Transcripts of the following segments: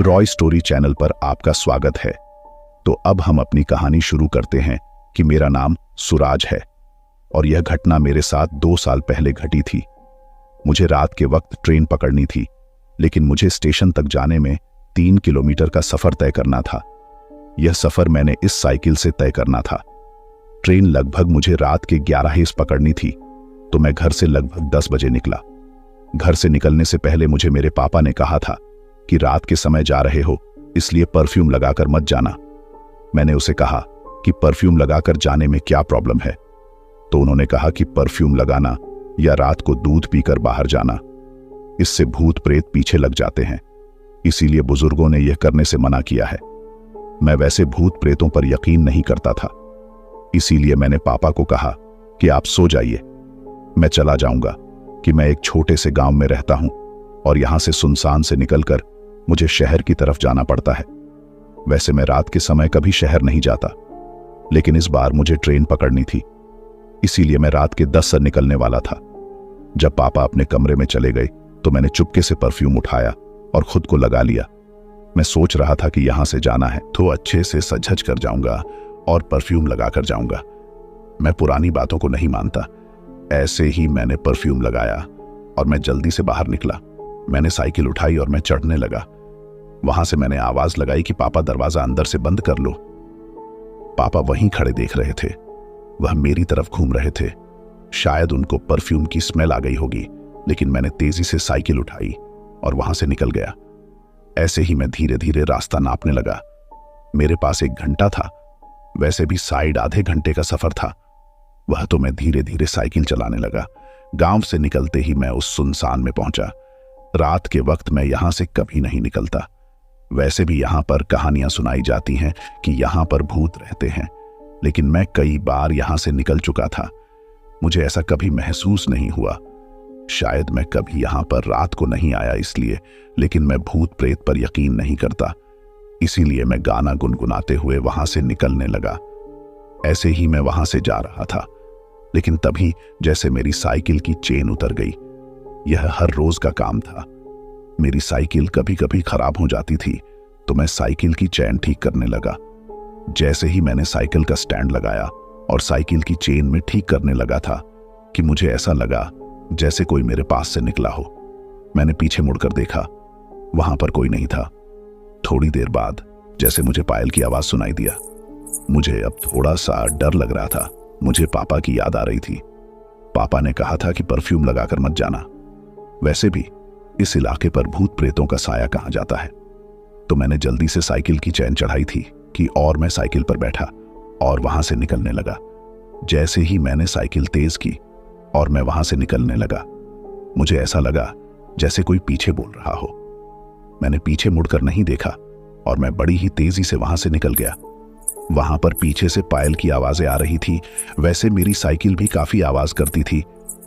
Roy story channel पर आपका स्वागत है। तो अब हम अपनी कहानी शुरू करते हैं कि मेरा नाम सुराज है और यह घटना मेरे साथ 2 साल पहले घटी थी। मुझे रात के वक्त ट्रेन पकड़नी थी, लेकिन मुझे स्टेशन तक जाने में 3 किलोमीटर का सफर तय करना था। यह सफर मैंने इस साइकिल से तय करना था। ट्रेन लगभग मुझे रात के 11 पकड़नी थी, तो मैं घर से लगभग 10 बजे निकला। घर से निकलने से पहले मुझे मेरे पापा ने कहा था कि रात के समय जा रहे हो, इसलिए परफ्यूम लगाकर मत जाना। मैंने उसे कहा कि परफ्यूम लगाकर जाने में क्या प्रॉब्लम है, तो उन्होंने कहा कि परफ्यूम लगाना या रात को दूध पीकर बाहर जाना, इससे भूत प्रेत पीछे लग जाते हैं, इसीलिए बुजुर्गों ने यह करने से मना किया है। मैं वैसे भूत प्रेतों पर यकीन नहीं करता था, इसीलिए मैंने पापा को कहा कि आप सो जाइए, मैं चला जाऊंगा कि मैं एक छोटे से गांव में रहता हूं और यहां से सुनसान से निकलकर मुझे शहर की तरफ जाना पड़ता है। वैसे मैं रात के समय कभी शहर नहीं जाता, लेकिन इस बार मुझे ट्रेन पकड़नी थी, इसीलिए मैं रात के 10 से निकलने वाला था। जब पापा अपने कमरे में चले गए तो मैंने चुपके से परफ्यूम उठाया और खुद को लगा लिया। मैं सोच रहा था कि यहां से जाना है तो अच्छे से सज कर जाऊंगा और परफ्यूम लगाकर जाऊंगा। मैं पुरानी बातों को नहीं मानता। ऐसे ही मैंने परफ्यूम लगाया और मैं जल्दी से बाहर निकला। मैंने साइकिल उठाई और मैं चढ़ने लगा। वहां से मैंने आवाज लगाई कि पापा दरवाजा अंदर से बंद कर लो। पापा वहीं खड़े देख रहे थे। वह मेरी तरफ घूम रहे थे। शायद उनको परफ्यूम की स्मेल आ गई होगी, लेकिन मैंने तेजी से साइकिल उठाई और वहां से निकल गया। ऐसे ही मैं धीरे धीरे रास्ता नापने लगा। मेरे पास 1 घंटा था, वैसे भी साइड आधे घंटे का सफर था। वह तो मैं धीरे धीरे साइकिल चलाने लगा। गांव से निकलते ही मैं उस सुनसान में पहुंचा। रात के वक्त मैं यहां से कभी नहीं निकलता। वैसे भी यहां पर कहानियां सुनाई जाती हैं कि यहां पर भूत रहते हैं, लेकिन मैं कई बार यहां से निकल चुका था। मुझे ऐसा कभी महसूस नहीं हुआ। शायद मैं कभी यहां पर रात को नहीं आया इसलिए, लेकिन मैं भूत प्रेत पर यकीन नहीं करता। इसीलिए मैं गाना गुनगुनाते हुए वहां से निकलने लगा। ऐसे ही मैं वहां से जा रहा था, लेकिन तभी जैसे मेरी साइकिल की चेन उतर गई। यह हर रोज का काम था। मेरी साइकिल कभी कभी खराब हो जाती थी, तो मैं साइकिल की चेन ठीक करने लगा। जैसे ही मैंने साइकिल का स्टैंड लगाया और साइकिल की चेन में ठीक करने लगा था कि मुझे ऐसा लगा जैसे कोई मेरे पास से निकला हो। मैंने पीछे मुड़कर देखा, वहां पर कोई नहीं था। थोड़ी देर बाद जैसे मुझे पायल की आवाज सुनाई दिया। मुझे अब थोड़ा सा डर लग रहा था। मुझे पापा की याद आ रही थी। पापा ने कहा था कि परफ्यूम लगाकर मत जाना। वैसे भी इस इलाके पर भूत प्रेतों का साया कहां जाता है। तो मैंने जल्दी से साइकिल की चैन चढ़ाई थी कि और मैं साइकिल पर बैठा और वहां से निकलने लगा। जैसे ही मैंने साइकिल तेज की और मैं वहां से निकलने लगा, मुझे ऐसा लगा जैसे कोई पीछे बोल रहा हो। मैंने पीछे मुड़कर नहीं देखा और मैं बड़ी ही तेजी से वहां से निकल गया। वहां पर पीछे से पायल की आवाजें आ रही थी। वैसे मेरी साइकिल भी काफी आवाज करती थी,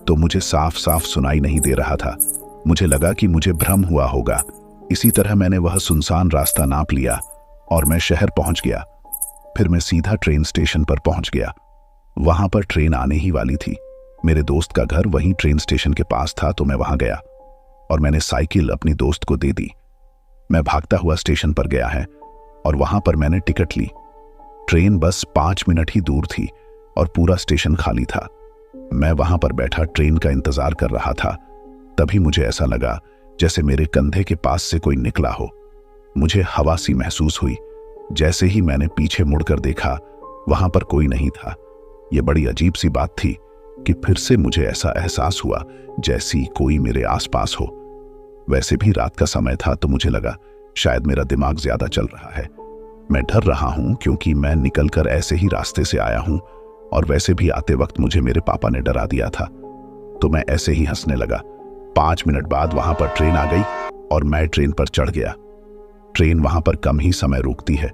तो मुझे साफ साफ सुनाई नहीं दे रहा था। मुझे लगा कि मुझे भ्रम हुआ होगा। इसी तरह मैंने वह सुनसान रास्ता नाप लिया और मैं शहर पहुंच गया। फिर मैं सीधा ट्रेन स्टेशन पर पहुंच गया। वहां पर ट्रेन आने ही वाली थी। मेरे दोस्त का घर वहीं ट्रेन स्टेशन के पास था, तो मैं वहां गया और मैंने साइकिल अपनी दोस्त को दे दी। मैं भागता हुआ स्टेशन पर गया है और वहां पर मैंने टिकट ली। ट्रेन बस 5 मिनट ही दूर थी और पूरा स्टेशन खाली था। मैं वहां पर बैठा ट्रेन का इंतजार कर रहा था। तभी मुझे ऐसा लगा जैसे मेरे कंधे के पास से कोई निकला हो। मुझे हवा सी महसूस हुई। जैसे ही मैंने पीछे मुड़कर देखा, वहां पर कोई नहीं था। यह बड़ी अजीब सी बात थी कि फिर से मुझे ऐसा एहसास हुआ जैसी कोई मेरे आसपास हो। वैसे भी रात का समय था, तो मुझे लगा शायद मेरा दिमाग ज्यादा चल रहा है। मैं डर रहा हूं क्योंकि मैं निकलकर ऐसे ही रास्ते से आया हूं और वैसे भी आते वक्त मुझे मेरे पापा ने डरा दिया था। तो मैं ऐसे ही हंसने लगा। 5 मिनट बाद वहां पर ट्रेन आ गई और मैं ट्रेन पर चढ़ गया। ट्रेन वहां पर कम ही समय रुकती है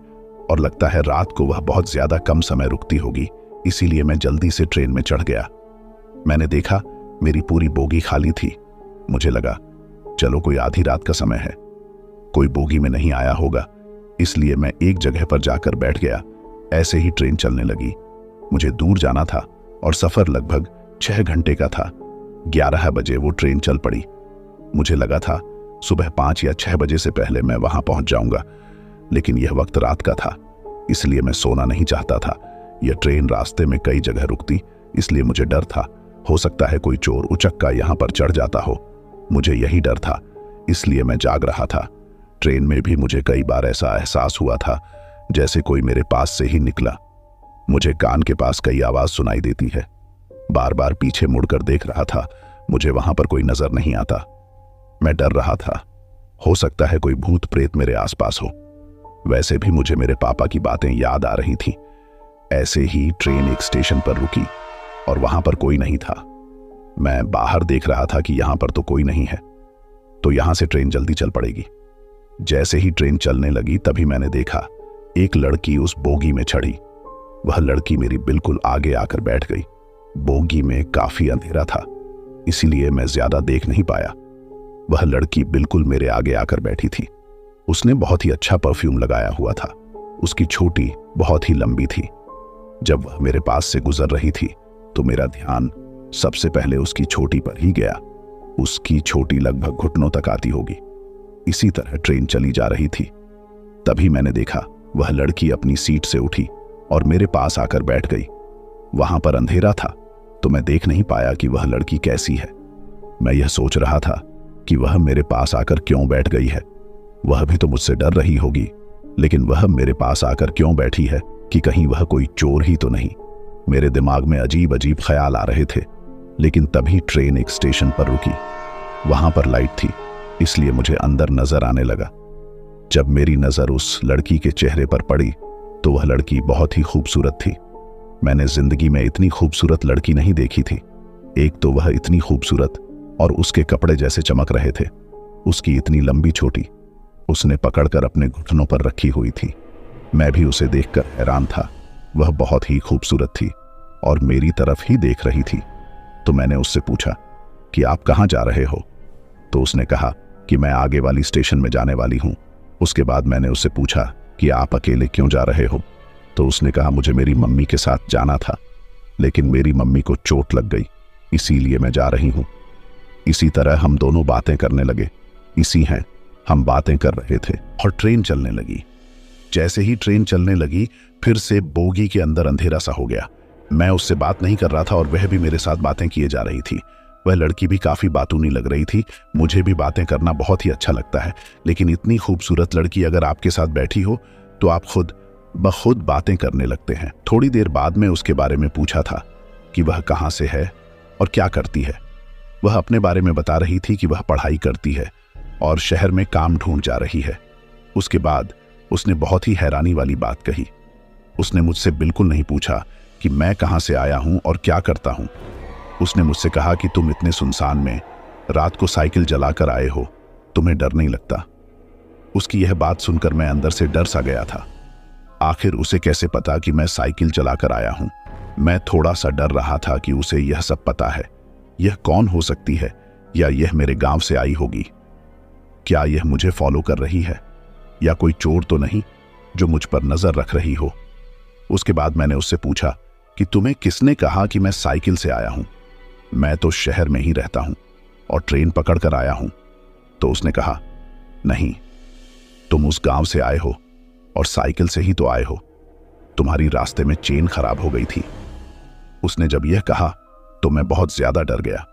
और लगता है रात को वह बहुत ज्यादा कम समय रुकती होगी, इसीलिए मैं जल्दी से ट्रेन में चढ़ गया। मैंने देखा मेरी पूरी बोगी खाली थी। मुझे लगा चलो कोई आधी रात का समय है, कोई बोगी में नहीं आया होगा, इसलिए मैं एक जगह पर जाकर बैठ गया। ऐसे ही ट्रेन चलने लगी। मुझे दूर जाना था और सफर लगभग 6 घंटे का था। 11 बजे वो ट्रेन चल पड़ी। मुझे लगा था सुबह 5 या 6 बजे से पहले मैं वहां पहुंच जाऊंगा, लेकिन यह वक्त रात का था, इसलिए मैं सोना नहीं चाहता था। यह ट्रेन रास्ते में कई जगह रुकती, इसलिए मुझे डर था, हो सकता है कोई चोर उचक्का यहां पर चढ़ जाता हो। मुझे यही डर था, इसलिए मैं जाग रहा था। ट्रेन में भी मुझे कई बार ऐसा एहसास हुआ था जैसे कोई मेरे पास से ही निकला। मुझे कान के पास कई आवाज सुनाई देती है। बार बार पीछे मुड़कर देख रहा था, मुझे वहां पर कोई नजर नहीं आता। मैं डर रहा था, हो सकता है कोई भूत प्रेत मेरे आसपास हो। वैसे भी मुझे मेरे पापा की बातें याद आ रही थीं। ऐसे ही ट्रेन एक स्टेशन पर रुकी और वहां पर कोई नहीं था। मैं बाहर देख रहा था कि यहां पर तो कोई नहीं है, तो यहां से ट्रेन जल्दी चल पड़ेगी। जैसे ही ट्रेन चलने लगी तभी मैंने देखा एक लड़की उस बोगी में चढ़ी। वह लड़की मेरी बिल्कुल आगे आकर बैठ गई। बोगी में काफी अंधेरा था, इसीलिए मैं ज्यादा देख नहीं पाया। वह लड़की बिल्कुल मेरे आगे आकर बैठी थी। उसने बहुत ही अच्छा परफ्यूम लगाया हुआ था। उसकी छोटी बहुत ही लंबी थी। जब वह मेरे पास से गुजर रही थी तो मेरा ध्यान सबसे पहले उसकी छोटी पर ही गया। उसकी छोटी लगभग घुटनों तक आती होगी। इसी तरह ट्रेन चली जा रही थी। तभी मैंने देखा वह लड़की अपनी सीट से उठी और मेरे पास आकर बैठ गई। वहां पर अंधेरा था, तो मैं देख नहीं पाया कि वह लड़की कैसी है। मैं यह सोच रहा था कि वह मेरे पास आकर क्यों बैठ गई है। वह भी तो मुझसे डर रही होगी, लेकिन वह मेरे पास आकर क्यों बैठी है कि कहीं वह कोई चोर ही तो नहीं। मेरे दिमाग में अजीब अजीब ख्याल आ रहे थे। लेकिन तभी ट्रेन एक स्टेशन पर रुकी। वहां पर लाइट थी, इसलिए मुझे अंदर नजर आने लगा। जब मेरी नजर उस लड़की के चेहरे पर पड़ी तो वह लड़की बहुत ही खूबसूरत थी। मैंने जिंदगी में इतनी खूबसूरत लड़की नहीं देखी थी। एक तो वह इतनी खूबसूरत और उसके कपड़े जैसे चमक रहे थे। उसकी इतनी लंबी चोटी उसने पकड़कर अपने घुटनों पर रखी हुई थी। मैं भी उसे देखकर हैरान था। वह बहुत ही खूबसूरत थी और मेरी तरफ ही देख रही थी। तो मैंने उससे पूछा कि आप कहाँ जा रहे हो? तो उसने कहा कि मैं आगे वाली स्टेशन में जाने वाली हूँ। उसके बाद मैंने उससे पूछा कि आप अकेले क्यों जा रहे हो? तो उसने कहा मुझे मेरी मम्मी के साथ जाना था, लेकिन मेरी मम्मी को चोट लग गई, इसीलिए मैं जा रही हूँ। इसी तरह हम दोनों बातें करने लगे। इसी हैं हम बातें कर रहे थे और ट्रेन चलने लगी। जैसे ही ट्रेन चलने लगी फिर से बोगी के अंदर अंधेरा सा हो गया। मैं उससे बात नहीं कर रहा था और वह भी मेरे साथ बातें किए जा रही थी। वह लड़की भी काफी बातूनी लग रही थी। मुझे भी बातें करना बहुत ही अच्छा लगता है, लेकिन इतनी खूबसूरत लड़की अगर आपके साथ बैठी हो तो आप खुद ब खुद बातें करने लगते हैं। थोड़ी देर बाद में उसके बारे में पूछा था कि वह कहाँ से है और क्या करती है। वह अपने बारे में बता रही थी कि वह पढ़ाई करती है और शहर में काम ढूंढ जा रही है। उसके बाद उसने बहुत ही हैरानी वाली बात कही। उसने मुझसे बिल्कुल नहीं पूछा कि मैं कहाँ से आया हूँ और क्या करता हूँ। उसने मुझसे कहा कि तुम इतने सुनसान में रात को साइकिल जलाकर आए हो, तुम्हें डर नहीं लगता? उसकी यह बात सुनकर मैं अंदर से डर सा गया था। आखिर उसे कैसे पता कि मैं साइकिल चलाकर आया हूँ? मैं थोड़ा सा डर रहा था कि उसे यह सब पता है। यह कौन हो सकती है? या यह मेरे गांव से आई होगी? क्या यह मुझे फॉलो कर रही है? या कोई चोर तो नहीं जो मुझ पर नजर रख रही हो? उसके बाद मैंने उससे पूछा कि तुम्हें किसने कहा कि मैं साइकिल से आया हूं? मैं तो शहर में ही रहता हूं और ट्रेन पकड़ कर आया हूं। तो उसने कहा, नहीं, तुम उस गांव से आए हो और साइकिल से ही तो आए हो। तुम्हारी रास्ते में चेन खराब हो गई थी। उसने जब यह कहा तो मैं बहुत ज्यादा डर गया।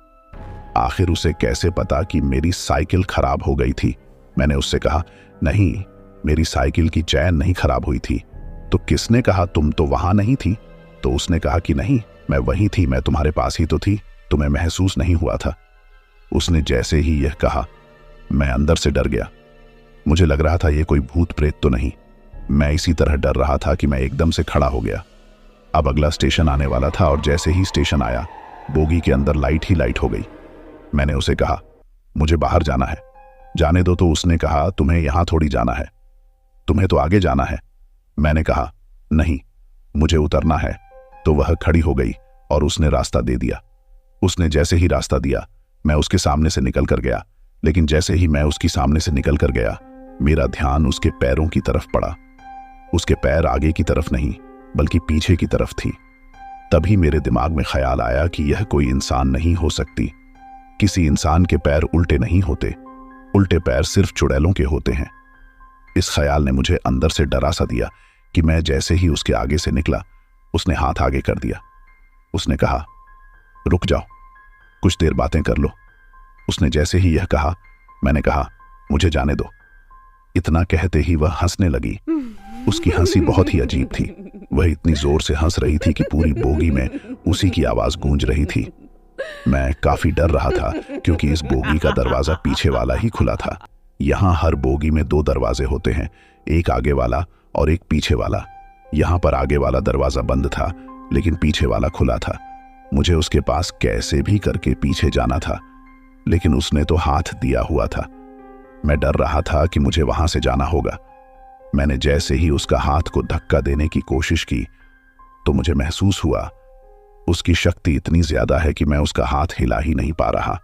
आखिर उसे कैसे पता कि मेरी साइकिल खराब हो गई थी? मैंने उससे कहा, नहीं, मेरी साइकिल की चैन नहीं खराब हुई थी। तो किसने कहा तुम तो वहां नहीं थी? तो उसने कहा कि नहीं, मैं वहीं थी, मैं तुम्हारे पास ही तो थी, तुम्हें महसूस नहीं हुआ था। उसने जैसे ही यह कहा मैं अंदर से डर गया। मुझे लग रहा था ये कोई भूत प्रेत तो नहीं। मैं इसी तरह डर रहा था कि मैं एकदम से खड़ा हो गया। अब अगला स्टेशन आने वाला था और जैसे ही स्टेशन आया बोगी के अंदर लाइट ही लाइट हो गई। मैंने उसे कहा, मुझे बाहर जाना है, जाने दो। तो उसने कहा, तुम्हें यहां थोड़ी जाना है, तुम्हें तो आगे जाना है। मैंने कहा, नहीं, मुझे उतरना है। तो वह खड़ी हो गई और उसने रास्ता दे दिया। उसने जैसे ही रास्ता दिया मैं उसके सामने से निकल कर गया, लेकिन जैसे ही मैं उसकी सामने से निकल कर गया मेरा ध्यान उसके पैरों की तरफ पड़ा। उसके पैर आगे की तरफ नहीं बल्कि पीछे की तरफ थी। तभी मेरे दिमाग में ख्याल आया कि यह कोई इंसान नहीं हो सकती। किसी इंसान के पैर उल्टे नहीं होते। उल्टे पैर सिर्फ चुड़ैलों के होते हैं। इस ख्याल ने मुझे अंदर से डरा सा दिया कि मैं जैसे ही उसके आगे से निकला, उसने हाथ आगे कर दिया। उसने कहा, रुक जाओ, कुछ देर बातें कर लो। उसने जैसे ही यह कहा, मैंने कहा, मुझे जाने दो। इतना कहते ही वह हंसने लगी। उसकी हंसी बहुत ही अजीब थी। वह इतनी जोर से हंस रही थी कि पूरी बोगी में उसी की आवाज गूंज रही थी। मैं काफी डर रहा था क्योंकि इस बोगी का दरवाजा पीछे वाला ही खुला था। यहाँ हर बोगी में 2 दरवाजे होते हैं, एक आगे वाला और एक पीछे वाला। यहाँ पर आगे वाला दरवाजा बंद था, लेकिन पीछे वाला खुला था। मुझे उसके पास कैसे भी करके पीछे जाना था, लेकिन उसने तो हाथ दिया हुआ था। मैं डर रहा था कि मुझे वहां से जाना होगा। मैंने जैसे ही उसका हाथ को धक्का देने की कोशिश की तो मुझे महसूस हुआ उसकी शक्ति इतनी ज्यादा है कि मैं उसका हाथ हिला ही नहीं पा रहा।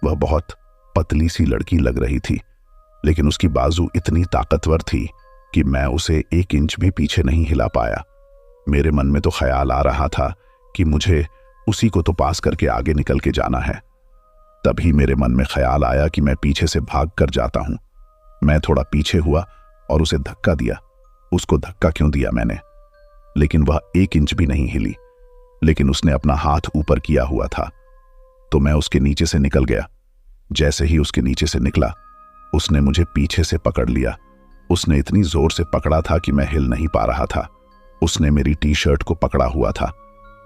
वह बहुत पतली सी लड़की लग रही थी, लेकिन उसकी बाजू इतनी ताकतवर थी कि मैं उसे 1 इंच भी पीछे नहीं हिला पाया। मेरे मन में तो ख्याल आ रहा था कि मुझे उसी को तो पास करके आगे निकल के जाना है। तभी मेरे मन में ख्याल आया कि मैं पीछे से भाग कर जाता हूं। मैं थोड़ा पीछे हुआ और उसे धक्का दिया। उसको धक्का क्यों दिया मैंने, लेकिन वह 1 इंच भी नहीं हिली। लेकिन उसने अपना हाथ ऊपर किया हुआ था, तो मैं उसके नीचे से निकल गया। जैसे ही उसके नीचे से निकला, उसने मुझे पीछे से पकड़ लिया। उसने इतनी जोर से पकड़ा था कि मैं हिल नहीं पा रहा था। उसने मेरी टी-शर्ट को पकड़ा हुआ था।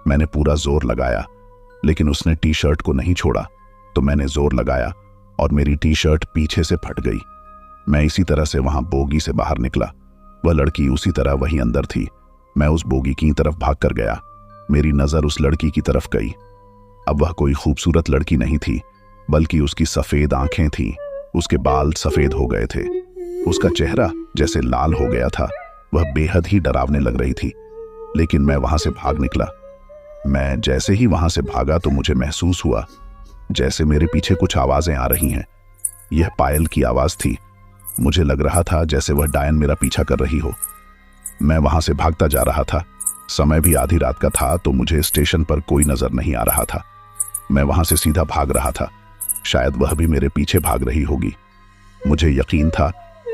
मैंने पूरा जोर लगाया, लेकिन उसने टी-शर्ट को नहीं छोड़ा। तो मैंने जोर लगाया और मेरी टी-शर्ट पीछे से फट गई। मैं इसी तरह से वहां बोगी से बाहर निकला। वह लड़की उसी तरह वहीं अंदर थी। मैं उस बोगी की तरफ भाग कर गया। मेरी नजर उस लड़की की तरफ गई। अब वह कोई खूबसूरत लड़की नहीं थी, बल्कि उसकी सफेद आंखें थीं। उसके बाल सफेद हो गए थे। उसका चेहरा जैसे लाल हो गया था। वह बेहद ही डरावने लग रही थी। लेकिन मैं वहां से भाग निकला। मैं जैसे ही वहां से भागा तो मुझे महसूस हुआ जैसे मेरे पीछे कुछ आवाजें आ रही हैं। यह पायल की आवाज थी। मुझे लग रहा था जैसे वह डायन मेरा पीछा कर रही हो। मैं वहां से भागता जा रहा था। समय भी आधी रात का था, तो मुझे स्टेशन पर कोई नजर नहीं आ रहा था। मैं वहां से सीधा भाग रहा था। शायद वह भी मेरे पीछे भाग रही होगी। मुझे यकीन था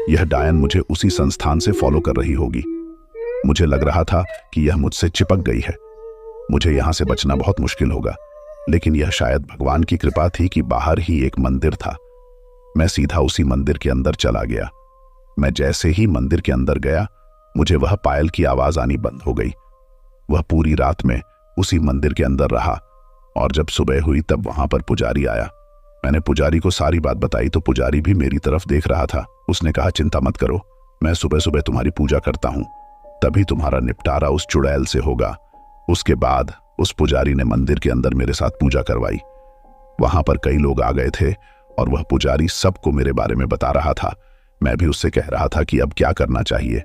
यह डायन मुझे उसी संस्थान से फॉलो कर रही होगी। मुझे लग रहा था कि यह मुझसे चिपक गई है। मुझे यहां से बचना बहुत मुश्किल होगा, लेकिन यह शायद भगवान की कृपा थी कि बाहर ही एक मंदिर था। मैं सीधा उसी मंदिर के अंदर चला गया। मैं जैसे ही मंदिर के अंदर गया, मुझे वह पायल की आवाज आनी बंद हो गई। वह पूरी रात में उसी मंदिर के अंदर रहा और जब सुबह हुई तब वहां पर पुजारी आया। मैंने पुजारी को सारी बात बताई तो पुजारी भी मेरी तरफ देख रहा था। उसने कहा, चिंता मत करो, मैं सुबह सुबह तुम्हारी पूजा करता हूं, तभी तुम्हारा निपटारा उस चुड़ैल से होगा। उसके बाद उस पुजारी ने मंदिर के अंदर मेरे साथ पूजा करवाई। वहां पर कई लोग आ गए थे और वह पुजारी सबको मेरे बारे में बता रहा था। मैं भी उससे कह रहा था कि अब क्या करना चाहिए।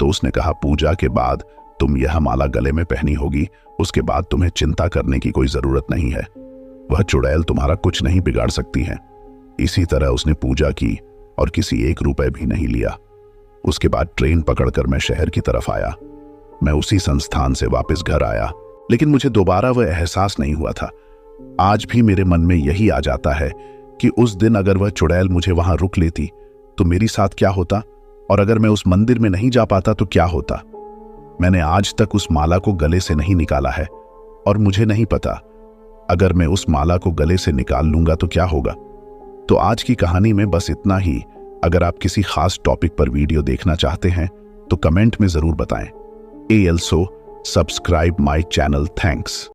तो उसने कहा, पूजा के बाद तुम यह माला गले में पहनी होगी, उसके बाद तुम्हें चिंता करने की कोई जरूरत नहीं है। वह चुड़ैल तुम्हारा कुछ नहीं बिगाड़ सकती है। इसी तरह उसने पूजा की और किसी 1 रुपए भी नहीं लिया। उसके बाद ट्रेन पकड़कर मैं शहर की तरफ आया। मैं उसी संस्थान से वापस घर आया, लेकिन मुझे दोबारा वह एहसास नहीं हुआ था। आज भी मेरे मन में यही आ जाता है कि उस दिन अगर वह चुड़ैल मुझे वहां रुक लेती तो मेरी साथ क्या होता, और अगर मैं उस मंदिर में नहीं जा पाता तो क्या होता। मैंने आज तक उस माला को गले से नहीं निकाला है और मुझे नहीं पता अगर मैं उस माला को गले से निकाल लूंगा तो क्या होगा। तो आज की कहानी में बस इतना ही। अगर आप किसी खास टॉपिक पर वीडियो देखना चाहते हैं तो कमेंट में जरूर बताएं। ALSO subscribe my channel. Thanks.